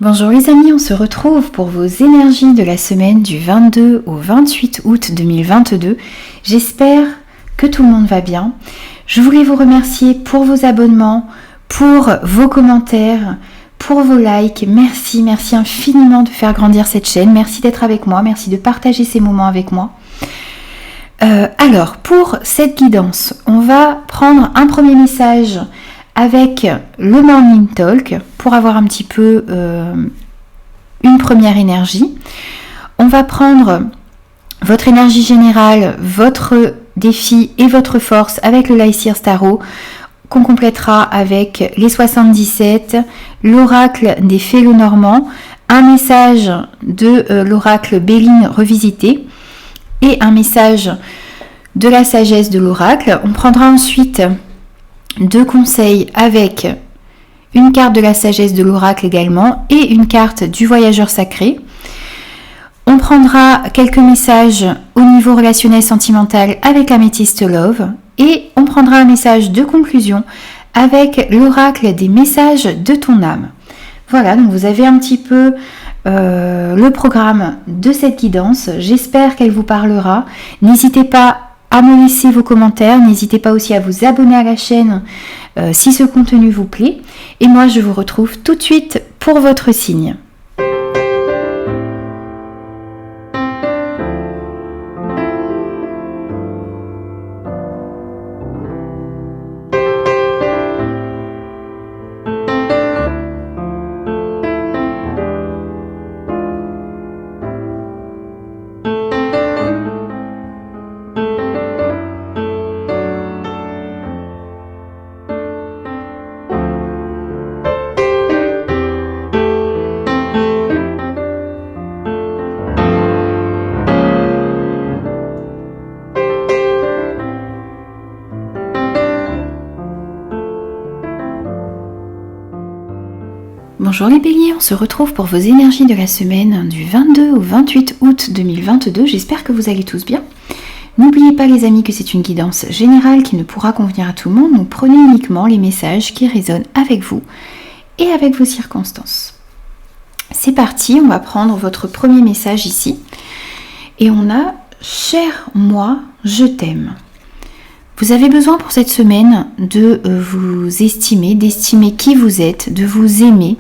Bonjour les amis, on se retrouve pour vos énergies de la semaine du 22 au 28 août 2022. J'espère que tout le monde va bien. Je voulais vous remercier pour vos abonnements, pour vos commentaires, pour vos likes. Merci infiniment de faire grandir cette chaîne. Merci d'être avec moi, merci de partager ces moments avec moi. Alors, pour cette guidance, on va prendre un premier message avec le Morning Talk pour avoir un petit peu une première énergie. On va prendre votre énergie générale, votre défi et votre force avec le Lycir Tarot qu'on complétera avec les 77, l'oracle des fées Lenormand, un message de l'oracle Béline revisité et un message de la sagesse de l'oracle. On prendra ensuite 2 conseils avec une carte de la sagesse de l'oracle également et une carte du voyageur sacré. On prendra quelques messages au niveau relationnel sentimental avec l'améthyste Love et on prendra un message de conclusion avec l'oracle des messages de ton âme. Voilà, donc vous avez un petit peu le programme de cette guidance. J'espère qu'elle vous parlera. N'hésitez pas à me laisser vos commentaires, n'hésitez pas aussi à vous abonner à la chaîne si ce contenu vous plaît. Et moi je vous retrouve tout de suite pour votre signe. Bonjour les béliers, on se retrouve pour vos énergies de la semaine du 22 au 28 août 2022. J'espère que vous allez tous bien. N'oubliez pas les amis que c'est une guidance générale qui ne pourra convenir à tout le monde. Donc prenez uniquement les messages qui résonnent avec vous et avec vos circonstances. C'est parti, on va prendre votre premier message ici. Et on a « Cher moi, je t'aime ». Vous avez besoin pour cette semaine de vous estimer, d'estimer qui vous êtes, de vous aimer.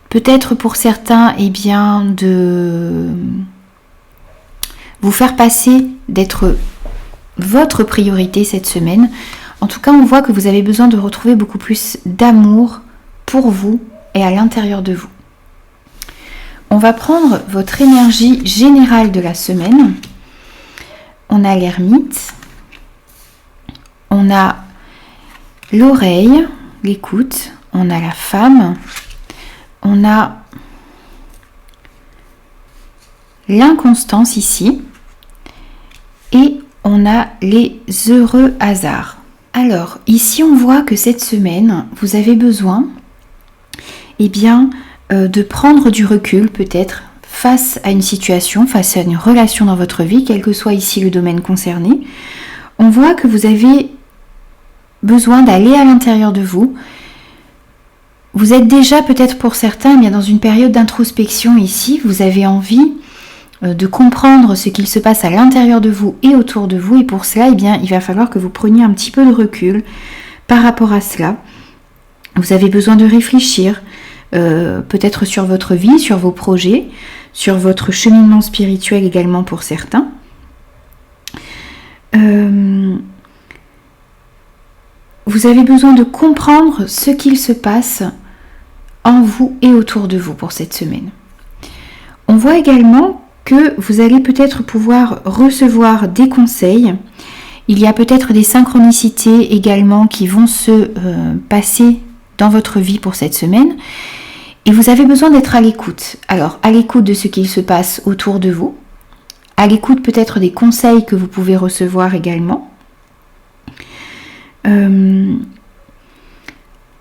Peut-être pour certains, de vous faire passer d'être votre priorité cette semaine. En tout cas, on voit que vous avez besoin de retrouver beaucoup plus d'amour pour vous et à l'intérieur de vous. On va prendre votre énergie générale de la semaine. On a l'ermite, on a l'oreille, l'écoute, on a la femme, on a l'inconstance ici et on a les heureux hasards. Alors ici on voit que cette semaine vous avez besoin de prendre du recul peut-être face à une situation, face à une relation dans votre vie, quel que soit ici le domaine concerné. On voit que vous avez besoin d'aller à l'intérieur de vous. Vous êtes déjà peut-être pour certains dans une période d'introspection ici. Vous avez envie de comprendre ce qu'il se passe à l'intérieur de vous et autour de vous. Et pour cela, il va falloir que vous preniez un petit peu de recul par rapport à cela. Vous avez besoin de réfléchir peut-être sur votre vie, sur vos projets, sur votre cheminement spirituel également pour certains. Vous avez besoin de comprendre ce qu'il se passe en vous et autour de vous pour cette semaine. On voit également que vous allez peut-être pouvoir recevoir des conseils. Il y a peut-être des synchronicités également qui vont se passer dans votre vie pour cette semaine. Et vous avez besoin d'être à l'écoute. Alors, à l'écoute de ce qu'il se passe autour de vous, à l'écoute peut-être des conseils que vous pouvez recevoir également.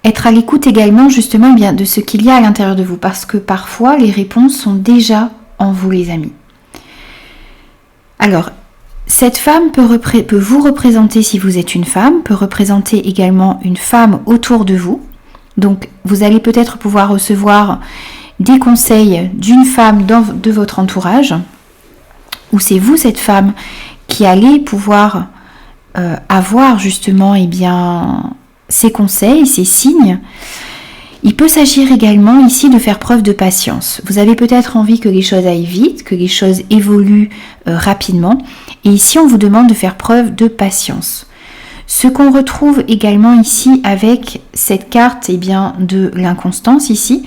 Être à l'écoute également justement de ce qu'il y a à l'intérieur de vous, parce que parfois les réponses sont déjà en vous les amis. Alors, cette femme peut vous représenter si vous êtes une femme, peut représenter également une femme autour de vous, Donc, vous allez peut-être pouvoir recevoir des conseils d'une femme de votre entourage, ou c'est vous, cette femme, qui allez pouvoir avoir justement ces conseils, ces signes. Il peut s'agir également ici de faire preuve de patience. Vous avez peut-être envie que les choses aillent vite, que les choses évoluent rapidement. Et ici, on vous demande de faire preuve de patience. Ce qu'on retrouve également ici avec cette carte de l'inconstance ici,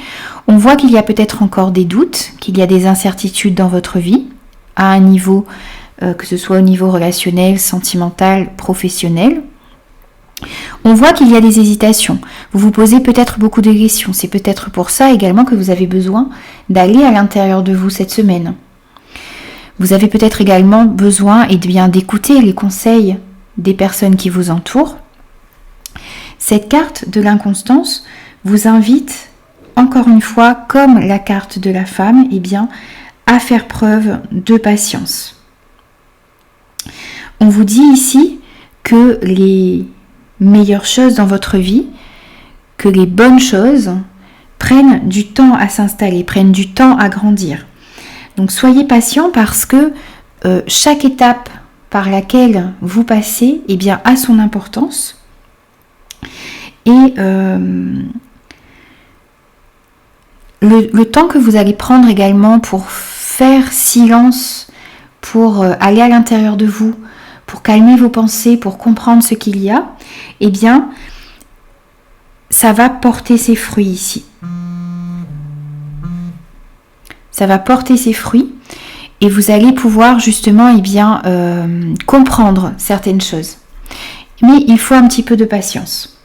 on voit qu'il y a peut-être encore des doutes, qu'il y a des incertitudes dans votre vie, à un niveau, que ce soit au niveau relationnel, sentimental, professionnel. On voit qu'il y a des hésitations. Vous vous posez peut-être beaucoup de questions. C'est peut-être pour ça également que vous avez besoin d'aller à l'intérieur de vous cette semaine. Vous avez peut-être également besoin d'écouter les conseils des personnes qui vous entourent. Cette carte de l'inconstance vous invite, encore une fois, comme la carte de la femme, à faire preuve de patience. On vous dit ici que les meilleures choses dans votre vie, que les bonnes choses prennent du temps à s'installer, prennent du temps à grandir. Donc soyez patient parce que chaque étape par laquelle vous passez a son importance. Et le temps que vous allez prendre également pour faire silence, pour aller à l'intérieur de vous, pour calmer vos pensées, pour comprendre ce qu'il y a, ça va porter ses fruits ici. Ça va porter ses fruits et vous allez pouvoir justement comprendre certaines choses. Mais il faut un petit peu de patience.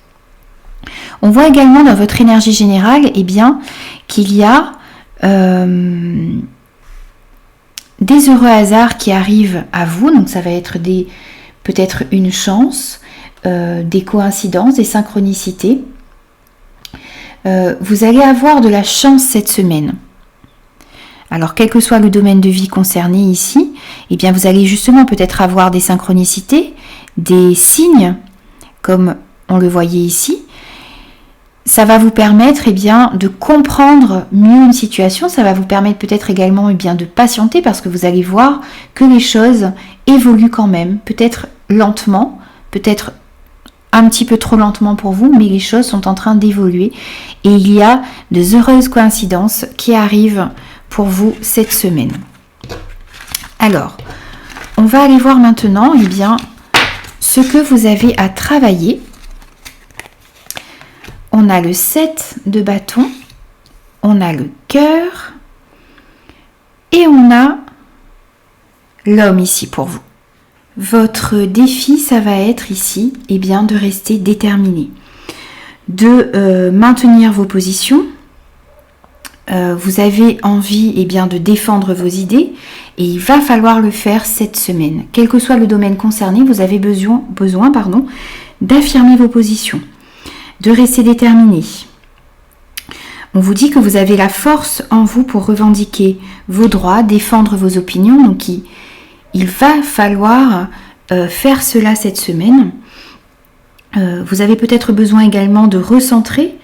On voit également dans votre énergie générale qu'il y a des heureux hasards qui arrivent à vous. Donc ça va être peut-être une chance, des coïncidences, des synchronicités. Vous allez avoir de la chance cette semaine. Alors, quel que soit le domaine de vie concerné ici, vous allez justement peut-être avoir des synchronicités, des signes, comme on le voyait ici. Ça va vous permettre de comprendre mieux une situation. Ça va vous permettre peut-être également de patienter parce que vous allez voir que les choses évoluent quand même. Peut-être lentement, peut-être un petit peu trop lentement pour vous, mais les choses sont en train d'évoluer. Et il y a de heureuses coïncidences qui arrivent pour vous cette semaine. Alors, on va aller voir maintenant ce que vous avez à travailler. On a le 7 de bâton, on a le cœur et on a l'homme ici pour vous. Votre défi, ça va être ici de rester déterminé, de maintenir vos positions. Vous avez envie de défendre vos idées et il va falloir le faire cette semaine. Quel que soit le domaine concerné, vous avez besoin d'affirmer vos positions, de rester déterminé. On vous dit que vous avez la force en vous pour revendiquer vos droits, défendre vos opinions. Donc il va falloir faire cela cette semaine. Vous avez peut-être besoin également de vous recentrer,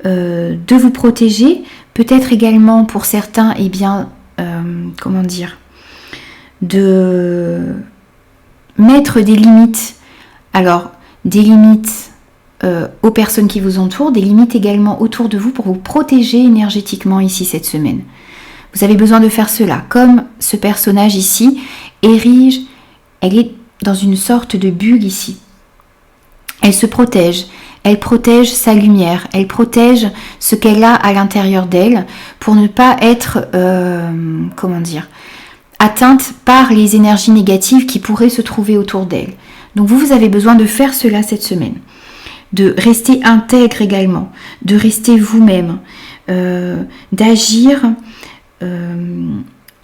de vous protéger, peut-être également pour certains, de mettre des limites. Alors, des limites aux personnes qui vous entourent, des limites également autour de vous pour vous protéger énergétiquement ici cette semaine. Vous avez besoin de faire cela, comme ce personnage ici érige, elle est dans une sorte de bulle ici. Elle se protège. Elle protège sa lumière, elle protège ce qu'elle a à l'intérieur d'elle pour ne pas être, atteinte par les énergies négatives qui pourraient se trouver autour d'elle. Donc vous avez besoin de faire cela cette semaine, de rester intègre également, de rester vous-même, d'agir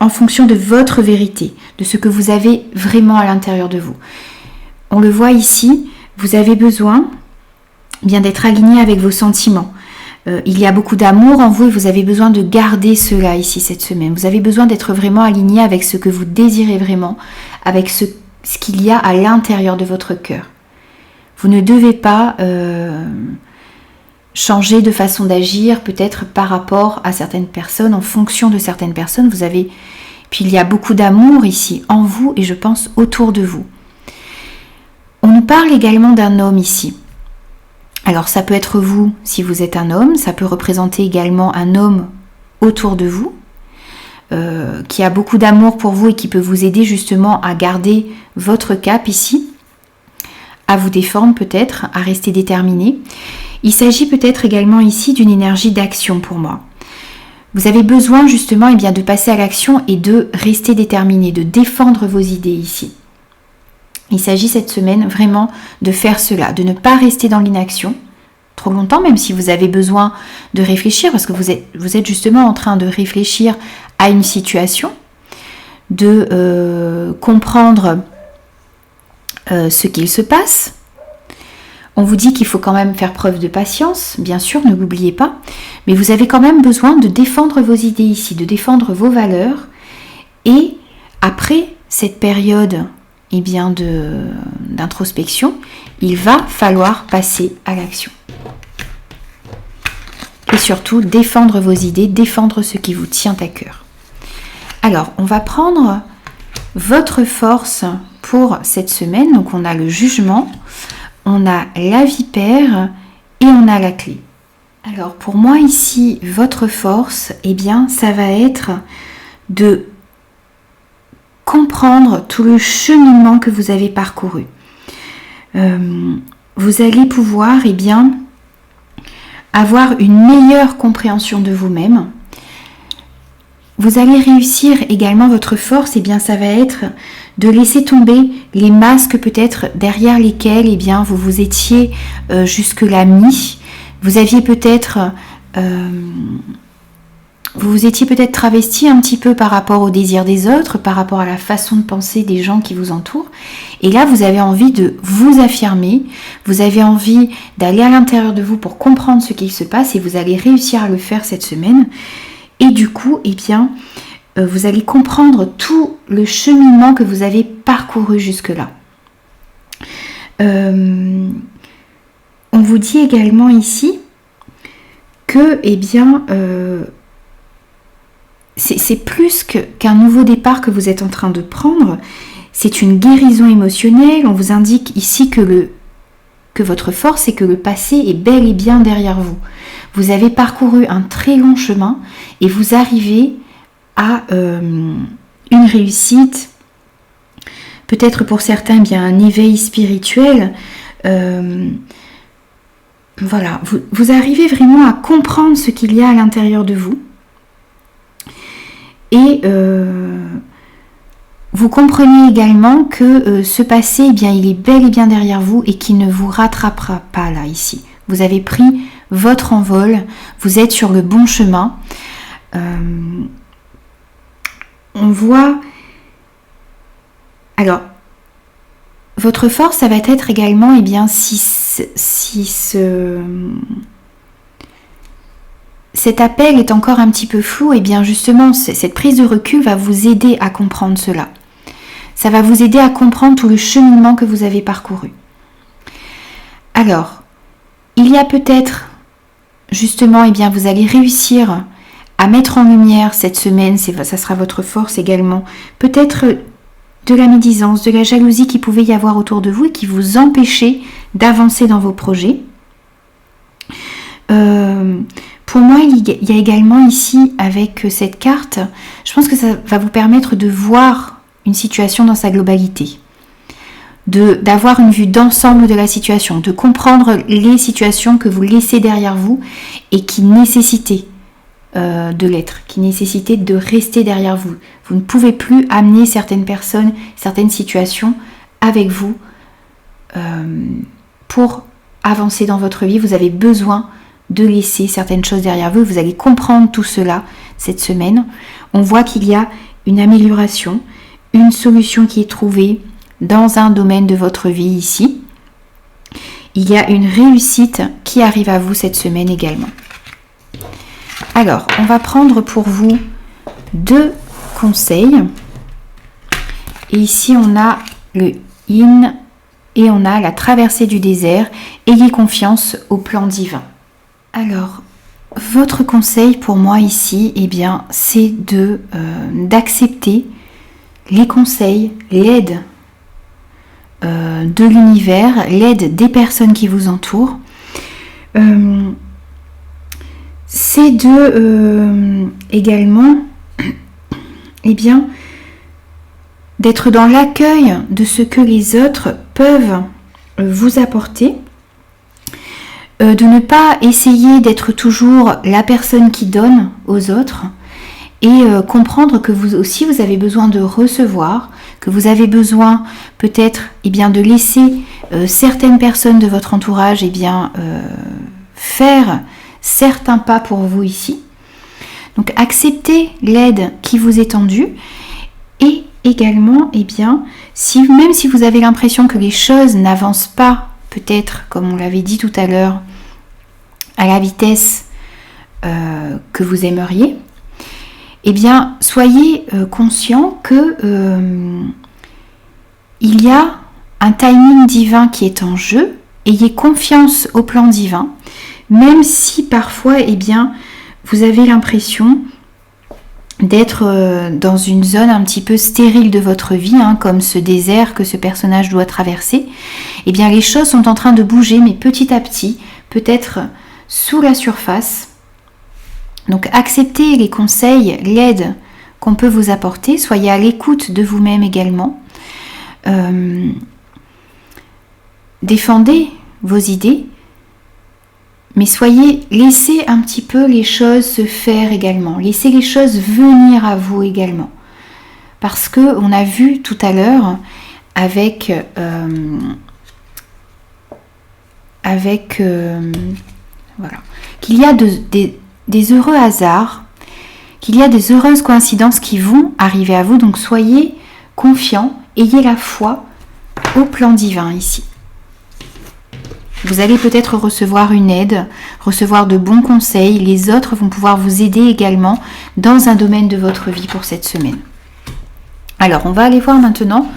en fonction de votre vérité, de ce que vous avez vraiment à l'intérieur de vous. On le voit ici, vous avez besoin d'être aligné avec vos sentiments. Il y a beaucoup d'amour en vous et vous avez besoin de garder cela ici cette semaine. Vous avez besoin d'être vraiment aligné avec ce que vous désirez vraiment, avec ce qu'il y a à l'intérieur de votre cœur. Vous ne devez pas changer de façon d'agir, peut-être par rapport à certaines personnes, en fonction de certaines personnes. Puis il y a beaucoup d'amour ici, en vous et je pense autour de vous. On nous parle également d'un homme ici. Alors ça peut être vous si vous êtes un homme, ça peut représenter également un homme autour de vous, qui a beaucoup d'amour pour vous et qui peut vous aider justement à garder votre cap ici, à vous défendre peut-être, à rester déterminé. Il s'agit peut-être également ici d'une énergie d'action pour moi. Vous avez besoin justement de passer à l'action et de rester déterminé, de défendre vos idées ici. Il s'agit cette semaine vraiment de faire cela, de ne pas rester dans l'inaction trop longtemps, même si vous avez besoin de réfléchir, parce que vous êtes justement en train de réfléchir à une situation, de comprendre ce qu'il se passe. On vous dit qu'il faut quand même faire preuve de patience, bien sûr, ne l'oubliez pas, mais vous avez quand même besoin de défendre vos idées ici, de défendre vos valeurs, et après cette période d'introspection, il va falloir passer à l'action. Et surtout, défendre vos idées, défendre ce qui vous tient à cœur. Alors, on va prendre votre force pour cette semaine. Donc, on a le jugement, on a la vipère et on a la clé. Alors, pour moi ici, votre force, ça va être de comprendre tout le cheminement que vous avez parcouru. Vous allez pouvoir avoir une meilleure compréhension de vous-même. Vous allez réussir également votre force, ça va être de laisser tomber les masques peut-être derrière lesquels vous vous étiez jusque-là mis. Vous aviez peut-être vous vous étiez peut-être travesti un petit peu par rapport au désir des autres, par rapport à la façon de penser des gens qui vous entourent. Et là, vous avez envie de vous affirmer, vous avez envie d'aller à l'intérieur de vous pour comprendre ce qu'il se passe et vous allez réussir à le faire cette semaine. Et du coup, vous allez comprendre tout le cheminement que vous avez parcouru jusque-là. On vous dit également ici que, c'est plus qu'un nouveau départ que vous êtes en train de prendre, c'est une guérison émotionnelle. On vous indique ici que votre force et que le passé est bel et bien derrière vous. Vous avez parcouru un très long chemin et vous arrivez à une réussite, peut-être pour certains un éveil spirituel. Voilà, vous arrivez vraiment à comprendre ce qu'il y a à l'intérieur de vous. Et vous comprenez également que ce passé, il est bel et bien derrière vous et qu'il ne vous rattrapera pas là, ici. Vous avez pris votre envol, vous êtes sur le bon chemin. On voit... Alors, votre force, ça va être également, cet appel est encore un petit peu flou, justement, cette prise de recul va vous aider à comprendre cela. Ça va vous aider à comprendre tout le cheminement que vous avez parcouru. Alors, il y a peut-être, justement, vous allez réussir à mettre en lumière cette semaine, ça sera votre force également, peut-être de la médisance, de la jalousie qui pouvait y avoir autour de vous et qui vous empêchait d'avancer dans vos projets. Pour moi, il y a également ici, avec cette carte, je pense que ça va vous permettre de voir une situation dans sa globalité, d'avoir une vue d'ensemble de la situation, de comprendre les situations que vous laissez derrière vous et qui nécessitaient de l'être, qui nécessitaient de rester derrière vous. Vous ne pouvez plus amener certaines personnes, certaines situations avec vous pour avancer dans votre vie. Vous avez besoin de laisser certaines choses derrière vous. Vous allez comprendre tout cela cette semaine. On voit qu'il y a une amélioration, une solution qui est trouvée dans un domaine de votre vie ici. Il y a une réussite qui arrive à vous cette semaine également. Alors, on va prendre pour vous 2 conseils. Et ici, on a le Yin et on a la traversée du désert. Ayez confiance au plan divin. Alors, votre conseil pour moi ici, eh bien, c'est d'accepter les conseils, l'aide de l'univers, l'aide des personnes qui vous entourent. C'est également, eh bien, d'être dans l'accueil de ce que les autres peuvent vous apporter, de ne pas essayer d'être toujours la personne qui donne aux autres et comprendre que vous aussi vous avez besoin de recevoir, que vous avez besoin peut-être de laisser certaines personnes de votre entourage faire certains pas pour vous ici. Donc acceptez l'aide qui vous est tendue et également, même si vous avez l'impression que les choses n'avancent pas, peut-être, comme on l'avait dit tout à l'heure, à la vitesse que vous aimeriez, soyez conscient que il y a un timing divin qui est en jeu. Ayez confiance au plan divin, même si parfois, vous avez l'impression d'être dans une zone un petit peu stérile de votre vie, comme ce désert que ce personnage doit traverser. Les choses sont en train de bouger, mais petit à petit, peut-être sous la surface. Donc acceptez les conseils, l'aide qu'on peut vous apporter, soyez à l'écoute de vous-même également. Défendez vos idées, mais laissez un petit peu les choses se faire également, laissez les choses venir à vous également. Parce que on a vu tout à l'heure avec qu'il y a des heureux hasards, qu'il y a des heureuses coïncidences qui vont arriver à vous, donc soyez confiants, ayez la foi au plan divin ici. Vous allez peut-être recevoir une aide, recevoir de bons conseils. Les autres vont pouvoir vous aider également dans un domaine de votre vie pour cette semaine. Alors, on va aller voir maintenant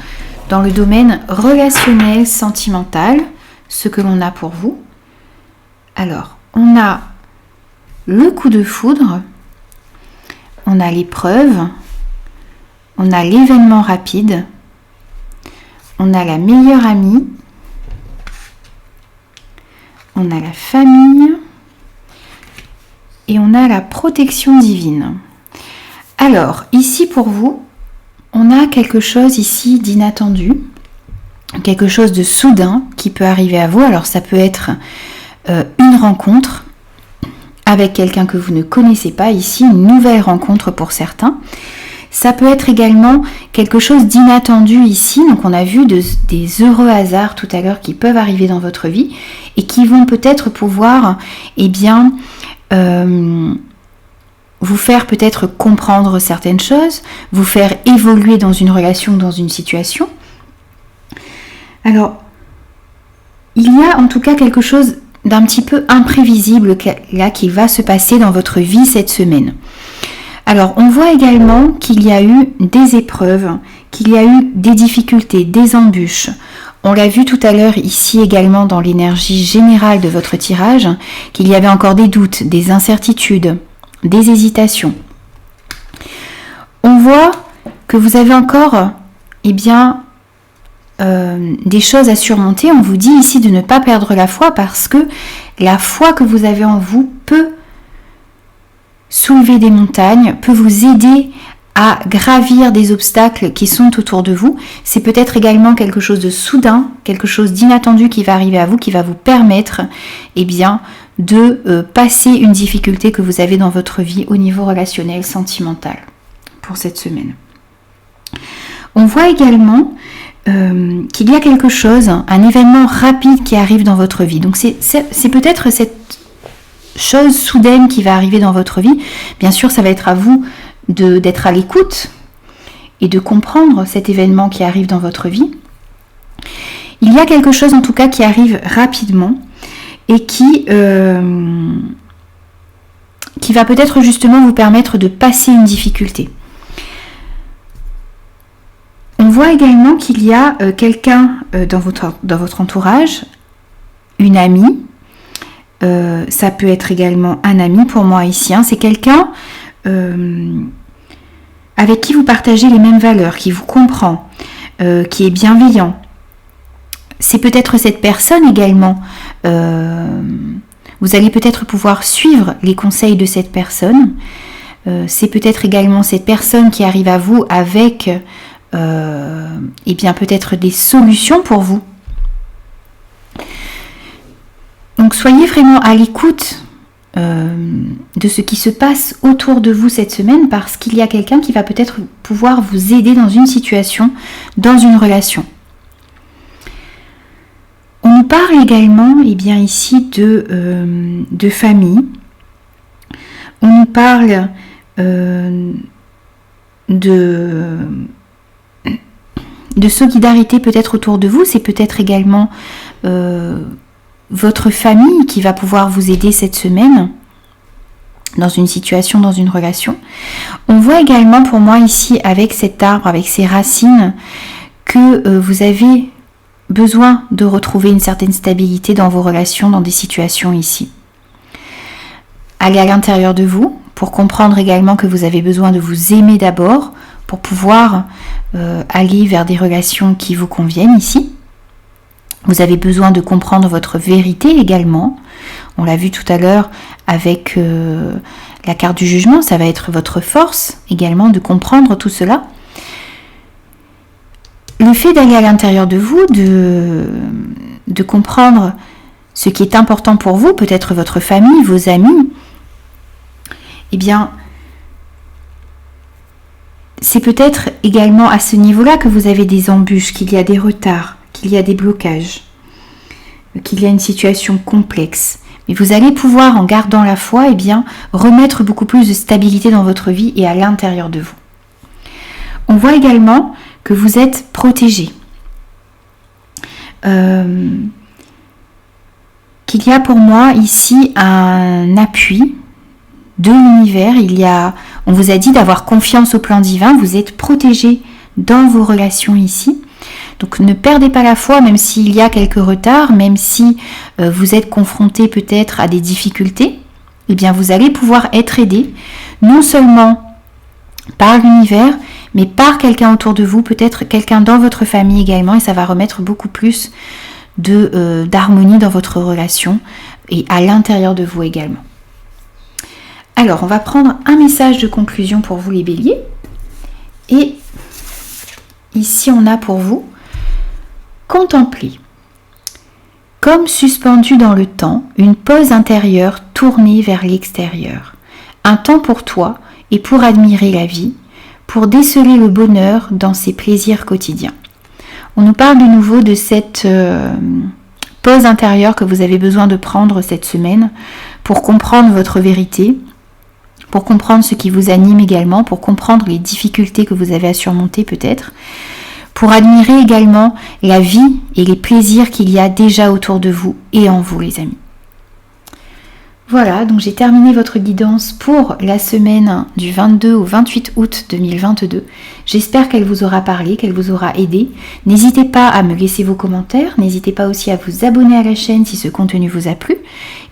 dans le domaine relationnel, sentimental, ce que l'on a pour vous. Alors, on a le coup de foudre, on a l'épreuve, on a l'événement rapide, on a la meilleure amie, on a la famille et on a la protection divine. Alors, ici pour vous, on a quelque chose ici d'inattendu, quelque chose de soudain qui peut arriver à vous. Alors, ça peut être une rencontre avec quelqu'un que vous ne connaissez pas ici, une nouvelle rencontre pour certains. Ça peut être également quelque chose d'inattendu ici. Donc on a vu des heureux hasards tout à l'heure qui peuvent arriver dans votre vie et qui vont peut-être pouvoir vous faire peut-être comprendre certaines choses, vous faire évoluer dans une relation, dans une situation. Alors, il y a en tout cas quelque chose d'un petit peu imprévisible là qui va se passer dans votre vie cette semaine. Alors, on voit également qu'il y a eu des épreuves, qu'il y a eu des difficultés, des embûches. On l'a vu tout à l'heure ici également dans l'énergie générale de votre tirage, qu'il y avait encore des doutes, des incertitudes, des hésitations. On voit que vous avez encore, des choses à surmonter. On vous dit ici de ne pas perdre la foi parce que la foi que vous avez en vous peut soulever des montagnes, peut vous aider à gravir des obstacles qui sont autour de vous. C'est peut-être également quelque chose de soudain, quelque chose d'inattendu qui va arriver à vous, qui va vous permettre de passer une difficulté que vous avez dans votre vie au niveau relationnel, sentimental pour cette semaine. On voit également qu'il y a quelque chose, un événement rapide qui arrive dans votre vie. Donc c'est peut-être cette chose soudaine qui va arriver dans votre vie. Bien sûr, ça va être à vous d'être à l'écoute et de comprendre cet événement qui arrive dans votre vie. Il y a quelque chose en tout cas qui arrive rapidement et qui va peut-être justement vous permettre de passer une difficulté. On voit également qu'il y a quelqu'un dans votre entourage, une amie, Ça peut être également un ami pour moi ici. C'est quelqu'un avec qui vous partagez les mêmes valeurs, qui vous comprend, qui est bienveillant. C'est peut-être cette personne également. Vous allez peut-être pouvoir suivre les conseils de cette personne. C'est peut-être également cette personne qui arrive à vous avec peut-être des solutions pour vous. Donc soyez vraiment à l'écoute de ce qui se passe autour de vous cette semaine, parce qu'il y a quelqu'un qui va peut-être pouvoir vous aider dans une situation, dans une relation. On nous parle également ici de famille. On nous parle de solidarité peut-être autour de vous. C'est peut-être également votre famille qui va pouvoir vous aider cette semaine dans une situation, dans une relation. On voit également pour moi ici avec cet arbre, avec ses racines, que vous avez besoin de retrouver une certaine stabilité dans vos relations, dans des situations ici. Allez à l'intérieur de vous pour comprendre également que vous avez besoin de vous aimer d'abord pour pouvoir aller vers des relations qui vous conviennent ici. Vous avez besoin de comprendre votre vérité également. On l'a vu tout à l'heure avec la carte du jugement, ça va être votre force également de comprendre tout cela. Le fait d'aller à l'intérieur de vous, de comprendre ce qui est important pour vous, peut-être votre famille, vos amis, c'est peut-être également à ce niveau-là que vous avez des embûches, qu'il y a des retards, qu'il y a des blocages, qu'il y a une situation complexe. Mais vous allez pouvoir, en gardant la foi, remettre beaucoup plus de stabilité dans votre vie et à l'intérieur de vous. On voit également que vous êtes protégé. Qu'il y a pour moi ici un appui de l'univers. On vous a dit d'avoir confiance au plan divin. Vous êtes protégé dans vos relations ici. Donc ne perdez pas la foi, même s'il y a quelques retards, même si vous êtes confronté peut-être à des difficultés. Vous allez pouvoir être aidé, non seulement par l'univers, mais par quelqu'un autour de vous, peut-être quelqu'un dans votre famille également, et ça va remettre beaucoup plus d'harmonie dans votre relation et à l'intérieur de vous également. Alors, on va prendre un message de conclusion pour vous les béliers. Et ici, on a pour vous contempler. Comme suspendu dans le temps, une pause intérieure tournée vers l'extérieur. Un temps pour toi et pour admirer la vie, pour déceler le bonheur dans ses plaisirs quotidiens. On nous parle de nouveau de cette pause intérieure que vous avez besoin de prendre cette semaine pour comprendre votre vérité, pour comprendre ce qui vous anime également, pour comprendre les difficultés que vous avez à surmonter peut-être, pour admirer également la vie et les plaisirs qu'il y a déjà autour de vous et en vous les amis. Voilà, donc j'ai terminé votre guidance pour la semaine du 22 au 28 août 2022. J'espère qu'elle vous aura parlé, qu'elle vous aura aidé. N'hésitez pas à me laisser vos commentaires, n'hésitez pas aussi à vous abonner à la chaîne si ce contenu vous a plu.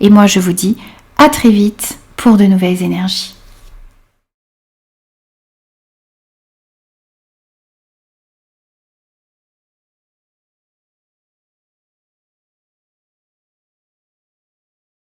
Et moi je vous dis à très vite pour de nouvelles énergies.